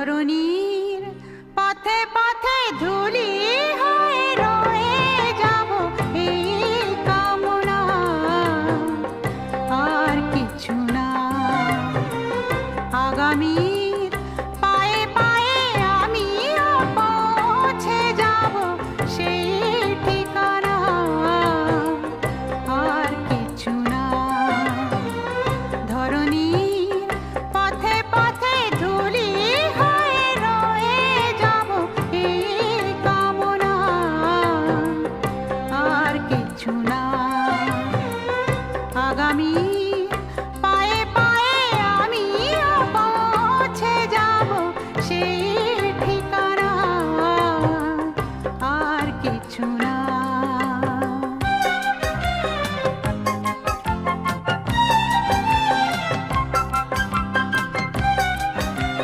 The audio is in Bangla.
ধরণীর পথে পথে ধুলি হয়ে রয়ে যাব এই কামনা, আর কিছু না। আগামীর পায়ে পায়ে আমিও পৌঁছে যাব সেই ঠিকানা, আর কিছু না। ধরণীর পথে পথে ধুলি হয়ে রয়ে যাব এই কামনা, আর কিছু না। আগামী পায়ে পায়ে আমিও পৌঁছে যাব সেই